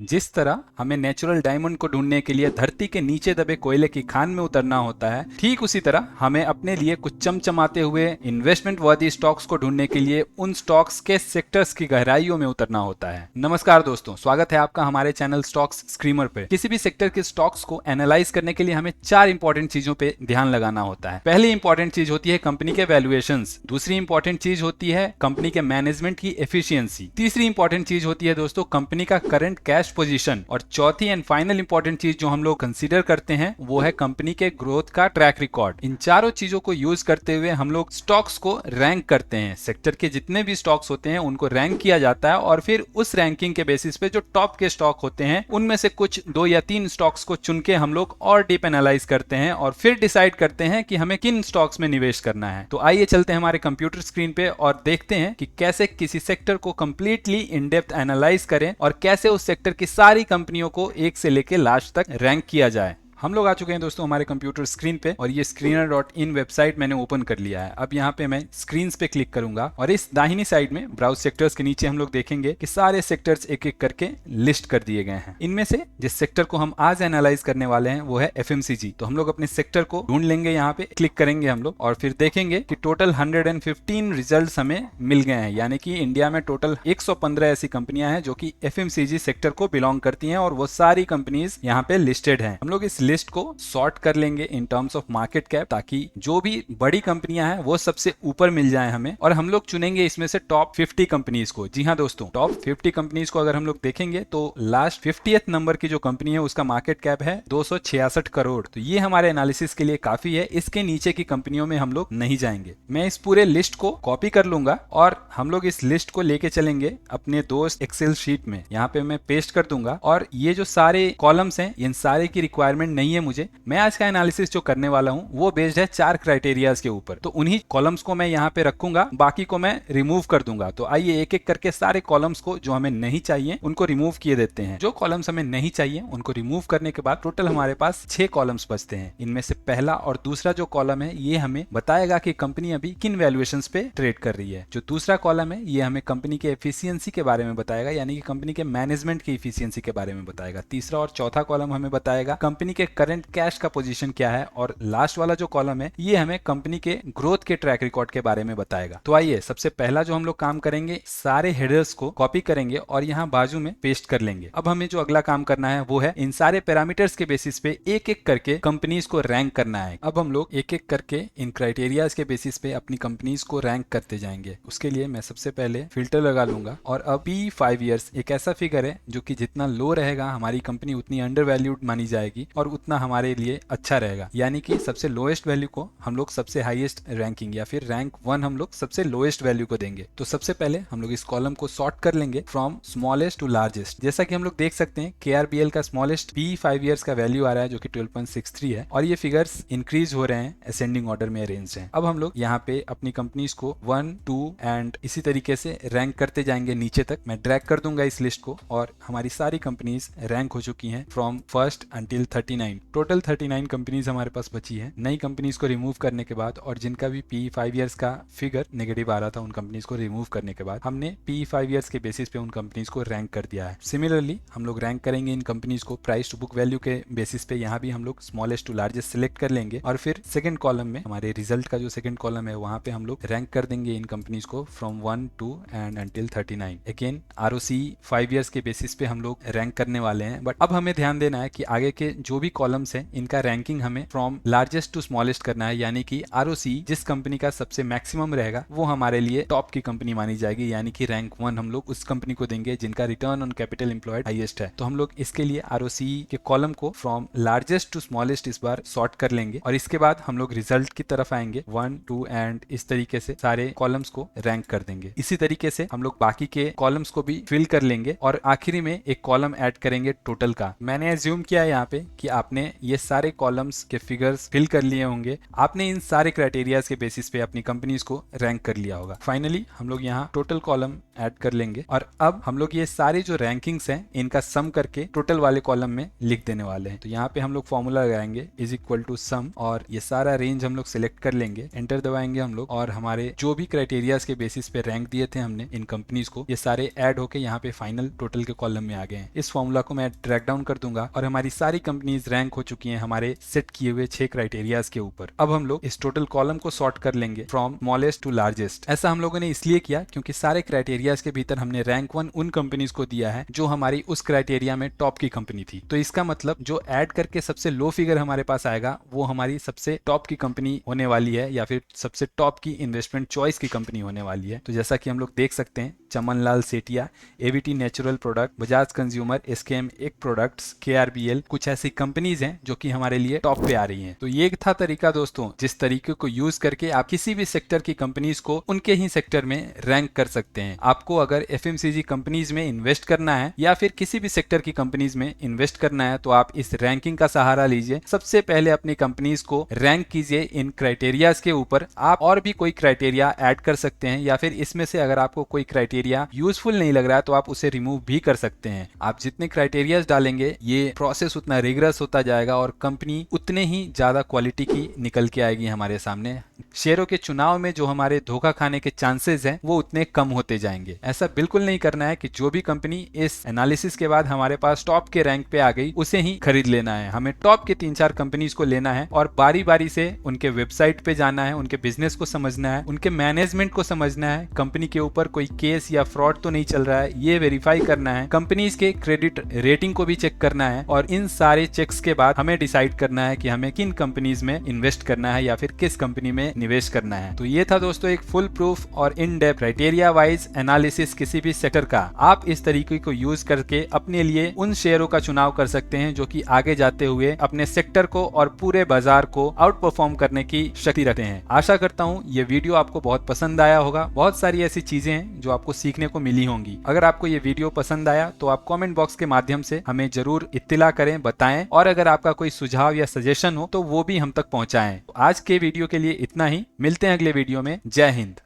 जिस तरह हमें नेचुरल डायमंड को ढूंढने के लिए धरती के नीचे दबे कोयले की खान में उतरना होता है, ठीक उसी तरह हमें अपने लिए कुछ चमचमाते हुए इन्वेस्टमेंट वर्दी स्टॉक्स को ढूंढने के लिए उन स्टॉक्स के सेक्टर्स की गहराइयों में उतरना होता है। नमस्कार दोस्तों, स्वागत है आपका हमारे चैनल स्टॉक्स स्क्रीमर पे। किसी भी सेक्टर के स्टॉक्स को एनालाइज करने के लिए हमें 4 इंपॉर्टेंट चीजों पे ध्यान लगाना होता है। पहली इंपॉर्टेंट चीज होती है कंपनी के वैल्यूएशंस, दूसरी इंपॉर्टेंट चीज होती है कंपनी के मैनेजमेंट की एफिशिएंसी, तीसरी इंपॉर्टेंट चीज होती है दोस्तों कंपनी का करंट कैश पोजीशन, और चौथी एंड फाइनल इंपॉर्टेंट चीज जो हम लोग कंसीडर करते हैं वो है कंपनी के ग्रोथ का ट्रैक रिकॉर्ड। इन चारों चीजों को यूज करते हुए हम लोग स्टॉक्स को रैंक करते हैं। सेक्टर के जितने भी स्टॉक्स होते हैं उनको रैंक किया जाता है और फिर उस रैंकिंग के बेसिस पे जो टॉप के स्टॉक होते हैं उनमें से कुछ 2 या 3 स्टॉक्स को चुन के हम लोग और डीप एनालाइज करते हैं और फिर डिसाइड करते हैं कि हमें किन स्टॉक्स में निवेश करना है। तो आइए चलते हैं हमारे कंप्यूटर स्क्रीन पे और देखते हैं कि कैसे किसी सेक्टर को कंप्लीटली इन डेप्थ एनालाइज करें और कैसे उस सेक्टर की सारी कंपनियों को एक से लेकर लास्ट तक रैंक किया जाए। हम लोग आ चुके हैं दोस्तों हमारे कंप्यूटर स्क्रीन पे और ये screener.in वेबसाइट मैंने ओपन कर लिया है। अब यहाँ पे मैं स्क्रीन्स पे क्लिक करूंगा और इस दाहिनी साइड में ब्राउज सेक्टर्स के नीचे हम लोग देखेंगे कि सारे सेक्टर्स एक एक करके लिस्ट कर दिए गए हैं। इनमें से जिस सेक्टर को हम आज एनालाइज करने वाले हैं वो है FMCG। तो हम लोग अपने सेक्टर को ढूंढ लेंगे, यहाँ पे क्लिक करेंगे हम लोग और फिर देखेंगे कि टोटल 115 रिजल्ट हमें मिल गए हैं, यानी कि इंडिया में टोटल 115 ऐसी कंपनियां हैं जो कि FMCG सेक्टर को बिलोंग करती हैं और वो सारी कंपनीज यहाँ पे लिस्टेड हैं। हम लोग इस लिस्ट को सॉर्ट कर लेंगे in terms of market cap, ताकि जो भी बड़ी कंपनियां हैं वो सबसे ऊपर मिल जाए हमें, और हम लोग चुनेंगे इसमें से टॉप 50 कंपनीज को। जी हाँ दोस्तों, टॉप 50 कंपनीज को अगर हम लोग देखेंगे तो लास्ट 50th नंबर की जो कंपनी है उसका मार्केट कैप है 266 करोड़। तो ये हमारे एनालिसिस के लिए काफी है, इसके नीचे की कंपनियों में हम लोग नहीं जाएंगे। मैं इस पूरे लिस्ट को कॉपी कर लूंगा और हम लोग इस लिस्ट को लेके चलेंगे अपने दोस्त एक्सेल शीट में। यहाँ पे मैं पेस्ट कर दूंगा और ये जो सारे कॉलम्स हैं इन सारे की रिक्वायरमेंट नहीं है मुझे। मैं आज का एनालिसिस जो करने वाला हूं वो बेस्ड है 4 क्राइटेरियाज के ऊपर। तो उन्हीं कॉलम्स को मैं यहाँ पे रखूंगा, बाकी को मैं रिमूव कर दूंगा। तो आइए एक एक करके सारे कॉलम्स को जो हमें नहीं चाहिए उनको रिमूव किए देते हैं। जो कॉलम्स हमें नहीं चाहिए उनको रिमूव करने के बाद टोटल हमारे पास 6 कॉलम्स बचते हैं। इनमें से पहला और दूसरा जो कॉलम है ये हमें बताएगा कि कंपनी अभी किन वैल्यूएशंस पे ट्रेड कर रही है। जो दूसरा कॉलम है ये हमें कंपनी के एफिशिएंसी के बारे में बताएगा, यानी कि कंपनी के मैनेजमेंट की एफिशिएंसी के बारे में बताएगा। तीसरा और चौथा कॉलम हमें बताएगा कंपनी के करंट कैश का पोजीशन क्या है, और लास्ट वाला जो कॉलम है ये हमें कंपनी के ग्रोथ के ट्रैक रिकॉर्ड के बारे में बताएगा। तो आइए सबसे पहला जो हम लोग काम करेंगे, सारे हेडर्स को कॉपी करेंगे और यहाँ बाजू में पेस्ट कर लेंगे। अब हमें जो अगला काम करना है वो है इन सारे पैरामीटर्स के बेसिस पे एक एक करके कंपनीज को रैंक करना है। अब हम लोग एक एक करके इन क्राइटेरियाज के बेसिस पे अपनी कंपनीज को रैंक करते जाएंगे। उसके लिए मैं सबसे पहले फिल्टर लगा लूंगा और अब P5 ईयर्स एक ऐसा फिगर है जो कि जितना लो रहेगा हमारी कंपनी उतनी अंडर वैल्यूड मानी जाएगी और उतना हमारे लिए अच्छा रहेगा। यानी कि सबसे लोएस्ट वैल्यू को हम लोग सबसे हाईएस्ट रैंकिंग या फिर रैंक 1 हम लोग सबसे लोएस्ट वैल्यू को देंगे। तो सबसे पहले हम लोग इस कॉलम को सॉर्ट कर लेंगे फ्रॉम स्मॉलेस्ट टू लार्जेस्ट। जैसा कि हम लोग देख सकते हैं KRBL का स्मॉलेस्ट P5 ईयर्स का वैल्यू आ रहा है जो कि 12.63 है और ये फिगर्स इंक्रीज हो रहे हैं, असेंडिंग ऑर्डर में अरेंज हैं। अब हम लोग यहाँ पे अपनी कंपनीज को 1, 2 एंड इसी तरीके से रैंक करते जाएंगे नीचे तक। मैं ड्रैग कर दूंगा इस लिस्ट को और हमारी सारी कंपनीज रैंक हो चुकी हैं from first until 39। Total 39 companies हमारे पास बची है। नई कंपनीज को रिमूव करने के बाद और जिनका भी P5 ईयर्स का फिगर नेगेटिव आ रहा था उन कंपनीज को रिमूव करने के बाद हमने P5 ईयर्स के बेसिस पे उन कंपनीज को रैंक कर दिया है। सिमिलरली हम लोग रैंक करेंगे इन कंपनीज को प्राइस टू बुक वैल्यू के बेसिस पे। यहाँ भी हम लोग स्मॉलेस्ट टू लार्जेस्ट सिलेक्ट कर लेंगे और फिर सेकंड कॉलम में हमारे रिजल्ट का जो सेकंड कॉलम है वहाँ पे हम लोग रैंक कर देंगे इन कंपनीज को from 1, 2 and until 39। Again ROC 5 years के बेसिस पे हम लोग रैंक करने वाले हैं। बट अब हमें ध्यान देना है कि आगे के जो भी कॉलम्स हैं इनका रैंकिंग हमें फ्रॉम लार्जेस्ट टू स्मॉलेस्ट करना है, यानी कि ROC जिस कंपनी का सबसे मैक्सिमम रहेगा वो हमारे लिए टॉप की कंपनी मानी जाएगी, यानी कि रैंक 1 हम लोग उस कंपनी को देंगे जिनका return on capital employed highest है। तो हम लोग इसके लिए ROC के कॉलम को फ्रॉम लार्जेस्ट टू स्मॉलेस्ट इस बार सॉर्ट कर लेंगे और इसके बाद हम लोग रिजल्ट की तरफ आएंगे 1, 2 एंड इस तरीके से सारे कॉलम्स को रैंक कर देंगे। इसी तरीके से हम लोग बाकी के कॉलम्स को भी फिल कर लेंगे और आखिरी में एक कॉलम ऐड करेंगे टोटल का। मैंने एज्यूम किया यहाँ पे कि आपने ये सारे कॉलम्स के फिगर्स फिल कर लिए होंगे, आपने इन सारे क्राइटेरियाज के बेसिस पे अपनी कंपनीज को रैंक कर लिया होगा। फाइनली हम लोग यहाँ टोटल कॉलम ऐड कर लेंगे और अब हम लोग ये सारे जो रैंकिंग्स हैं इनका सम करके टोटल वाले कॉलम में लिख देने वाले हैं। तो यहाँ पे हम लोग फॉर्मूला लगाएंगे इज इक्वल टू सम और ये सारा रेंज हम लोग सिलेक्ट कर लेंगे, एंटर दबाएंगे हम लोग और हमारे जो भी क्राइटेरियाज के बेसिस पे रैंक दिए थे हमने इन कंपनीज को, ये सारे ऐड होके यहाँ पे फाइनल टोटल के कॉलम में आ गए हैं। इस फॉर्मूला को मैं ड्रैग डाउन कर दूंगा और हमारी सारी कंपनीज रैंक हो चुकी हैं हमारे सेट किए हुए 6 क्राइटेरियाज के ऊपर। अब हम लोग इस टोटल कॉलम को सॉर्ट कर लेंगे फ्रॉम स्मॉलेस्ट टू लार्जेस्ट। ऐसा हम लोगों ने इसलिए किया क्योंकि सारे क्राइटेरियाज के भीतर हमने रैंक 1 उन कंपनीज को दिया है जो हमारी उस क्राइटेरिया में टॉप की कंपनी थी। तो इसका मतलब जो ऐड करके सबसे लो फिगर हमारे पास आएगा वो हमारी सबसे टॉप की कंपनी होने वाली है या फिर सबसे टॉप की इन्वेस्टमेंट चॉइस की कंपनी होने वाली है। तो जैसा कि हम लोग देख सकते हैं, Chamanlal Sethia, AVT natural product, Bajaj consumer, SKM एक प्रोडक्ट्स, केआरबीएल, कुछ ऐसी कंपनीज हैं जो कि हमारे लिए टॉप पे आ रही हैं। तो ये था तरीका दोस्तों, जिस तरीके को यूज करके आप किसी भी सेक्टर की कंपनीज को उनके ही सेक्टर में रैंक कर सकते हैं। आपको अगर एफएमसीजी कंपनीज में इन्वेस्ट करना है या फिर किसी भी सेक्टर की कंपनीज में इन्वेस्ट करना है तो आप इस रैंकिंग का सहारा लीजिए। सबसे पहले अपनी कंपनीज को रैंक कीजिए इन क्राइटेरियाज के ऊपर। आप और भी कोई क्राइटेरिया ऐड कर सकते हैं या फिर इसमें से अगर आपको कोई क्राइटेरिया यूजफुल नहीं लग रहा है तो आप उसे रिमूव भी कर सकते हैं। आप जितने क्राइटेरियाज डालेंगे ये प्रोसेस उतना रिगरस होता जाएगा और कंपनी उतने ही ज्यादा क्वालिटी की निकल के आएगी हमारे सामने। शेयरों के चुनाव में जो हमारे धोखा खाने के चांसेस हैं वो उतने कम होते जाएंगे। ऐसा बिल्कुल नहीं करना है कि जो भी कंपनी इस एनालिसिस के बाद हमारे पास टॉप के रैंक पे आ गई उसे ही खरीद लेना है। हमें टॉप के 3-4 कंपनीज को लेना है और बारी बारी से उनके वेबसाइट पे जाना है, उनके बिजनेस को समझना है, उनके मैनेजमेंट को समझना है, कंपनी के ऊपर कोई केस या फ्रॉड तो नहीं चल रहा है ये वेरीफाई करना है, कंपनीज के क्रेडिट रेटिंग को भी चेक करना है और इन सारे चेक्स के बाद हमें डिसाइड करना है कि हमें किन कंपनीज में इन्वेस्ट करना है या फिर किस कंपनी में निवेश करना है। तो ये था दोस्तों एक फुल प्रूफ और in depth criteria wise analysis किसी भी सेक्टर का। आप इस तरीके को यूज करके अपने लिए उन शेयरों का चुनाव कर सकते हैं जो कि आगे जाते हुए अपने सेक्टर को और पूरे बाजार को आउट परफॉर्म करने की शक्ति रखते हैं। आशा करता हूँ ये वीडियो आपको बहुत पसंद आया होगा। बहुत सारी ऐसी चीजें हैं जो आपको सीखने को मिली होंगी। अगर आपको ये वीडियो पसंद आया तो आप कमेंट बॉक्स के माध्यम से हमें जरूर इत्तिला करें, बताएं और अगर आपका कोई सुझाव या सजेशन हो तो वो भी हम तक पहुंचाएं। आज के वीडियो के लिए इतना ही, मिलते हैं अगले वीडियो में। जय हिंद।